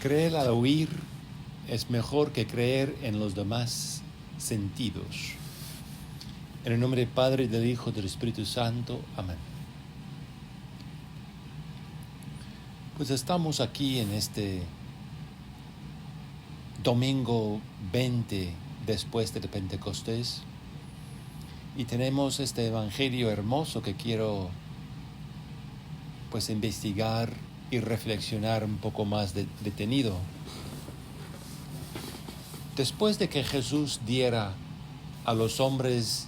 Creer al oír es mejor que creer en los demás sentidos. En el nombre del Padre, del Hijo y del Espíritu Santo. Amén. Pues estamos aquí en este domingo 20 después del Pentecostés y tenemos este evangelio hermoso que quiero pues investigar y reflexionar un poco más detenido. Después de que Jesús diera a los hombres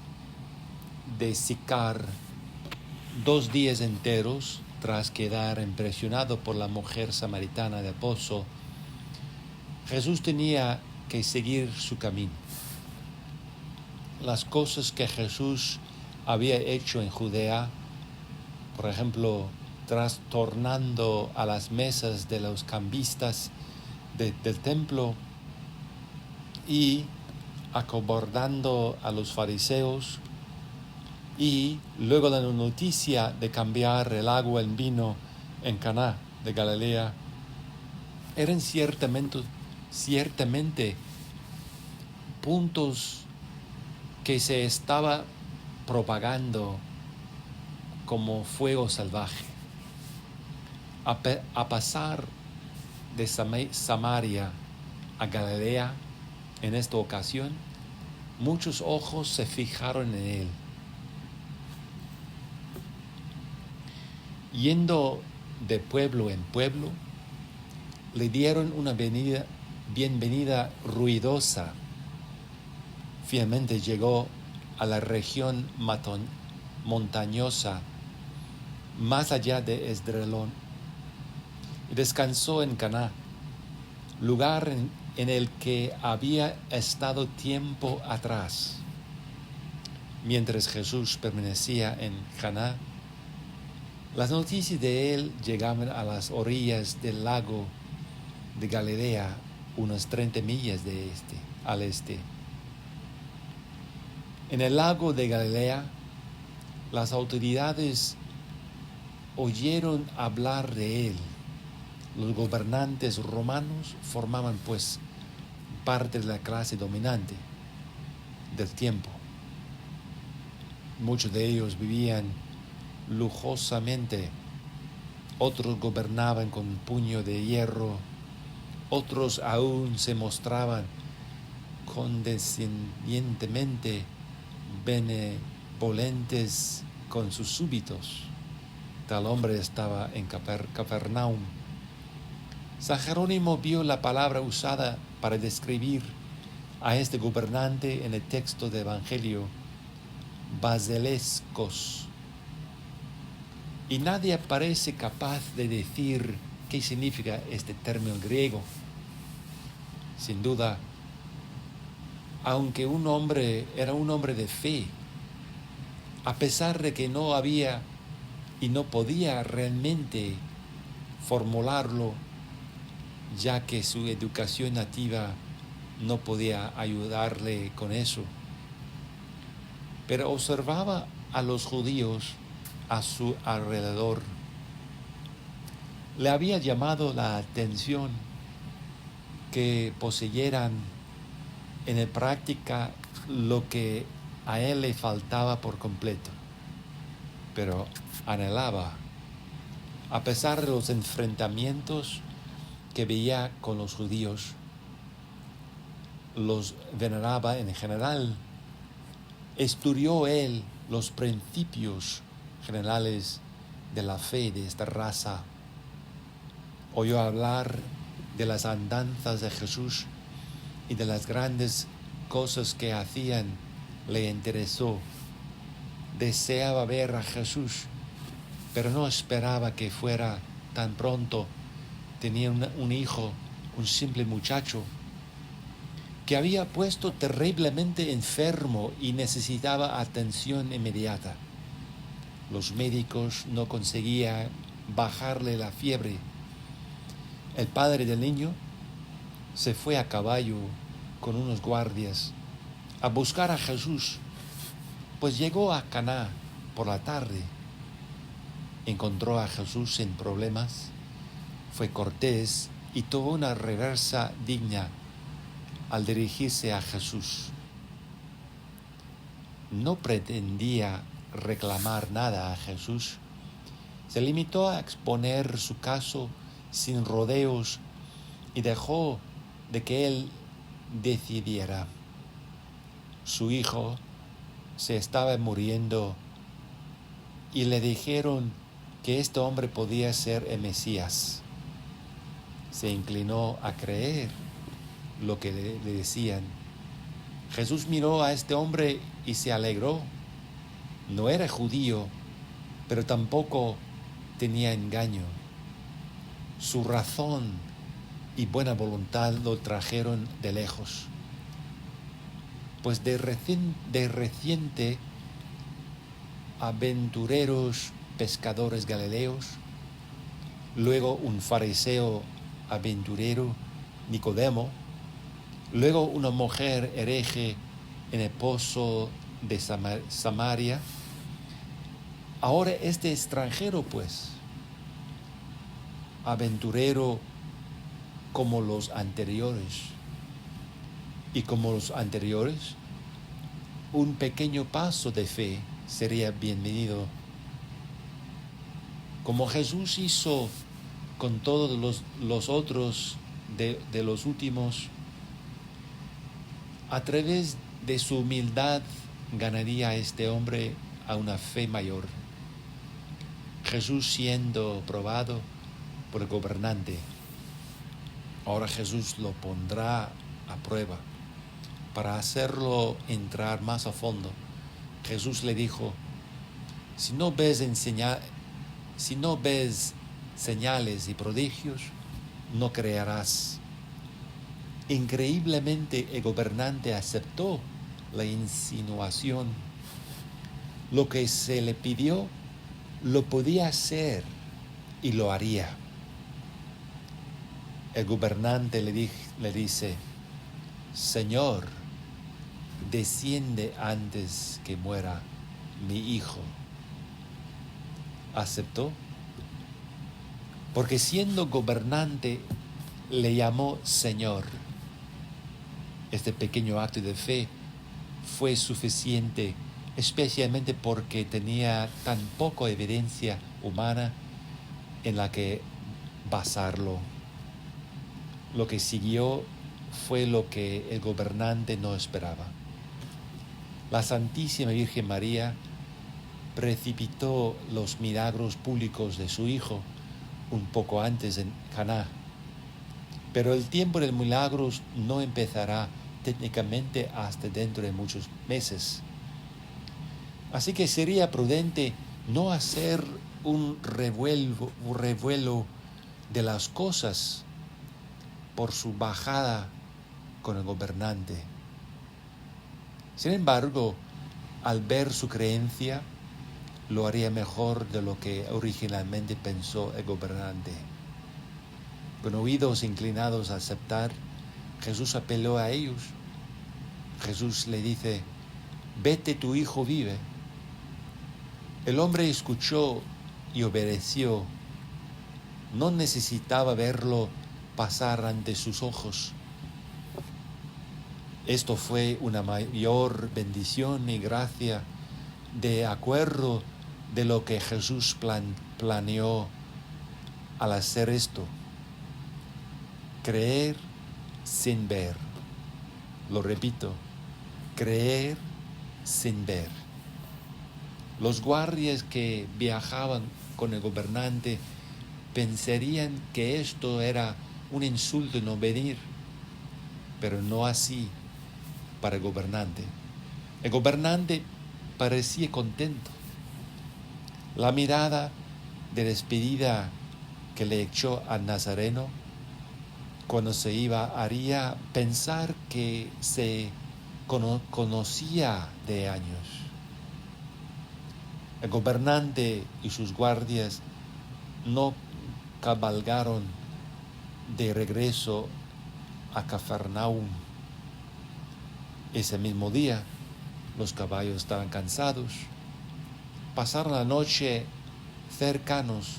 de Sicar 2 días enteros, tras quedar impresionado por la mujer samaritana de Pozo, Jesús tenía que seguir su camino. Las cosas que Jesús había hecho en Judea, por ejemplo, trastornando a las mesas de los cambistas del templo y acobardando a los fariseos, y luego la noticia de cambiar el agua en vino en Caná de Galilea, eran ciertamente puntos que se estaba propagando como fuego salvaje. A pasar de Samaria a Galilea, en esta ocasión, muchos ojos se fijaron en él. Yendo de pueblo en pueblo, le dieron una bienvenida ruidosa. Finalmente llegó a la región montañosa, más allá de Esdrelón, y descansó en Caná, lugar en el que había estado tiempo atrás. Mientras Jesús permanecía en Caná, las noticias de él llegaban a las orillas del lago de Galilea, unas 30 millas al este. En el lago de Galilea, las autoridades oyeron hablar de él. Los gobernantes romanos formaban pues parte de la clase dominante del tiempo. Muchos de ellos vivían lujosamente, otros gobernaban con un puño de hierro, otros aún se mostraban condescendientemente benevolentes con sus súbditos. Tal hombre estaba en Capernaum. San Jerónimo vio la palabra usada para describir a este gobernante en el texto del Evangelio, basilescos. Y nadie parece capaz de decir qué significa este término griego. Sin duda, aunque era un hombre de fe, a pesar de que no había y no podía realmente formularlo, ya que su educación nativa no podía ayudarle con eso. Pero observaba a los judíos a su alrededor. Le había llamado la atención que poseyeran en práctica lo que a él le faltaba por completo, pero anhelaba, a pesar de los enfrentamientos que veía con los judíos, los veneraba en general. Estudió él los principios generales de la fe de esta raza. Oyó hablar de las andanzas de Jesús y de las grandes cosas que hacían. Le interesó. Deseaba ver a Jesús, pero no esperaba que fuera tan pronto. Tenía un hijo, un simple muchacho, que había puesto terriblemente enfermo y necesitaba atención inmediata. Los médicos no conseguían bajarle la fiebre. El padre del niño se fue a caballo con unos guardias a buscar a Jesús, pues llegó a Caná por la tarde. Encontró a Jesús sin problemas, fue cortés y tuvo una reversa digna al dirigirse a Jesús. No pretendía reclamar nada a Jesús. Se limitó a exponer su caso sin rodeos y dejó de que él decidiera. Su hijo se estaba muriendo y le dijeron que este hombre podía ser el Mesías. Se inclinó a creer lo que le decían. Jesús miró a este hombre y se alegró. No era judío, pero tampoco tenía engaño. Su razón y buena voluntad lo trajeron de lejos. Pues de reciente aventureros pescadores galileos, luego un fariseo aventurero, Nicodemo, luego una mujer hereje en el pozo de Samaria. Ahora este extranjero, pues, aventurero como los anteriores. Y como los anteriores, un pequeño paso de fe sería bienvenido. Como Jesús hizo con todos los otros de los últimos, a través de su humildad ganaría a este hombre a una fe mayor. Jesús siendo probado por el gobernante, ahora Jesús lo pondrá a prueba. Para hacerlo entrar más a fondo, Jesús le dijo: si no ves señales y prodigios, no creerás. Increíblemente, el gobernante aceptó la insinuación. Lo que se le pidió, lo podía hacer y lo haría. El gobernante le dice: Señor, desciende antes que muera mi hijo. Aceptó, porque siendo gobernante le llamó Señor. Este pequeño acto de fe fue suficiente, especialmente porque tenía tan poca evidencia humana en la que basarlo. Lo que siguió fue lo que el gobernante no esperaba. La Santísima Virgen María precipitó los milagros públicos de su hijo un poco antes en Caná. Pero el tiempo de milagros no empezará técnicamente hasta dentro de muchos meses. Así que sería prudente no hacer un revuelo de las cosas por su bajada con el gobernante. Sin embargo, al ver su creencia, lo haría mejor de lo que originalmente pensó el gobernante. Con oídos inclinados a aceptar, Jesús apeló a ellos. Jesús le dice: vete, tu hijo vive. El hombre escuchó y obedeció. No necesitaba verlo pasar ante sus ojos. Esto fue una mayor bendición y gracia de acuerdo de lo que Jesús planeó al hacer esto. Creer sin ver. Lo repito, creer sin ver. Los guardias que viajaban con el gobernante pensarían que esto era un insulto no venir, pero no así para el gobernante. El gobernante parecía contento. La mirada de despedida que le echó al Nazareno cuando se iba haría pensar que se conocía de años. El gobernante y sus guardias no cabalgaron de regreso a Cafarnaúm. Ese mismo día, los caballos estaban cansados. Pasaron la noche cercanos,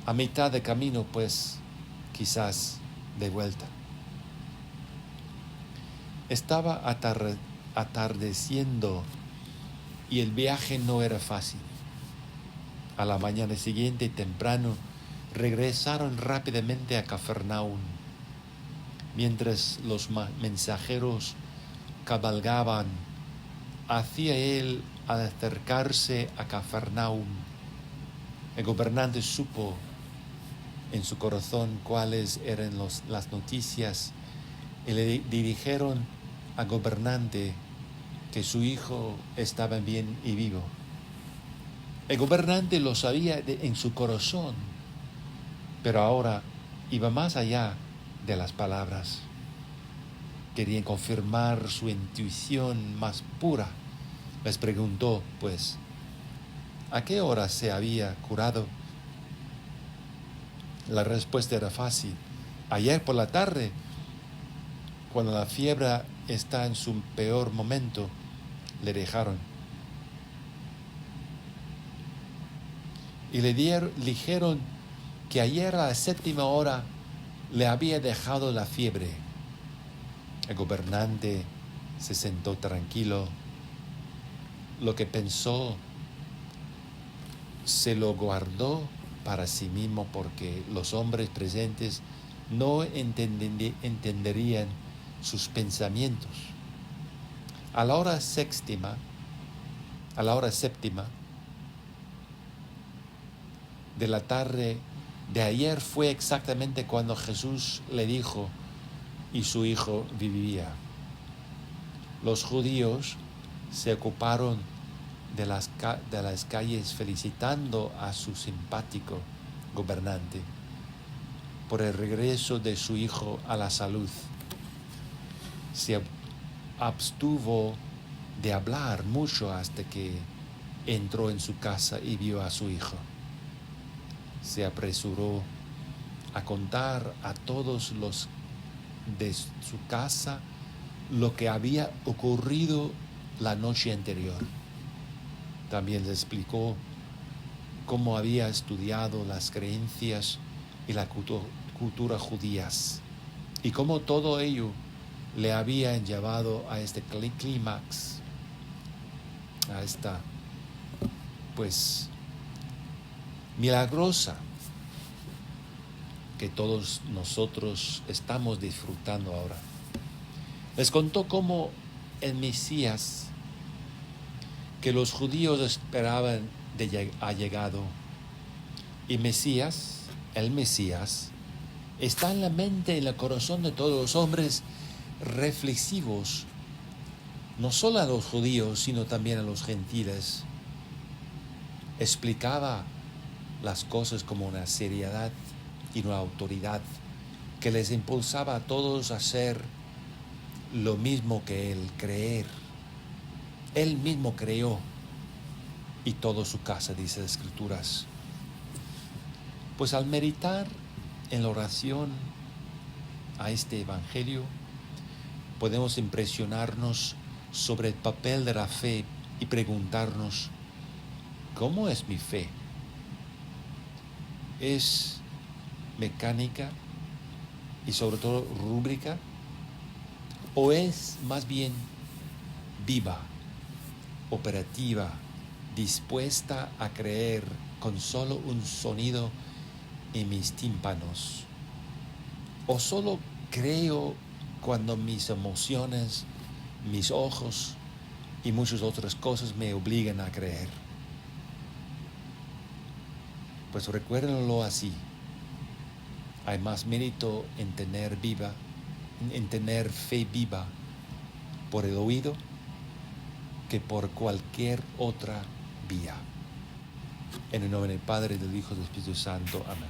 a mitad de camino, pues, quizás de vuelta. Estaba atardeciendo y el viaje no era fácil. A la mañana siguiente, temprano, regresaron rápidamente a Cafarnaúm. Mientras los mensajeros cabalgaban hacia él al acercarse a Cafarnaúm, el gobernante supo en su corazón cuáles eran las noticias y le dijeron al gobernante que su hijo estaba bien y vivo. El gobernante lo sabía en su corazón, pero ahora iba más allá de las palabras. Querían confirmar su intuición más pura. Les preguntó, pues, ¿a qué hora se había curado? La respuesta era fácil. Ayer por la tarde, cuando la fiebre está en su peor momento, le dejaron. Y le dijeron que ayer a la 7ª hora le había dejado la fiebre. El gobernante se sentó tranquilo. Lo que pensó se lo guardó para sí mismo porque los hombres presentes no entenderían sus pensamientos. A la hora séptima de la tarde de ayer fue exactamente cuando Jesús le dijo y su hijo vivía. Los judíos se ocuparon de las calles felicitando a su simpático gobernante por el regreso de su hijo a la salud. Se abstuvo de hablar mucho hasta que entró en su casa y vio a su hijo. Se apresuró a contar a todos los de su casa lo que había ocurrido la noche anterior. También les explicó cómo había estudiado las creencias y la cultura judías y cómo todo ello le había llevado a este clímax, a esta milagrosa que todos nosotros estamos disfrutando ahora. Les contó cómo el Mesías que los judíos esperaban ha llegado. Y el Mesías, está en la mente y en el corazón de todos los hombres reflexivos, no solo a los judíos, sino también a los gentiles. Explicaba las cosas como una seriedad y una autoridad que les impulsaba a todos a hacer lo mismo que él, creer. Él mismo creó y toda su casa, dice las Escrituras. Pues al meditar en la oración a este Evangelio, podemos impresionarnos sobre el papel de la fe y preguntarnos, ¿cómo es mi fe? ¿Es mecánica y sobre todo rúbrica? ¿O es más bien viva, operativa, dispuesta a creer con solo un sonido en mis tímpanos? ¿O solo creo cuando mis emociones, mis ojos y muchas otras cosas me obligan a creer? Pues recuérdenlo así. Hay más mérito en tener fe viva por el oído que por cualquier otra vía. En el nombre del Padre, del Hijo y del Espíritu Santo. Amén.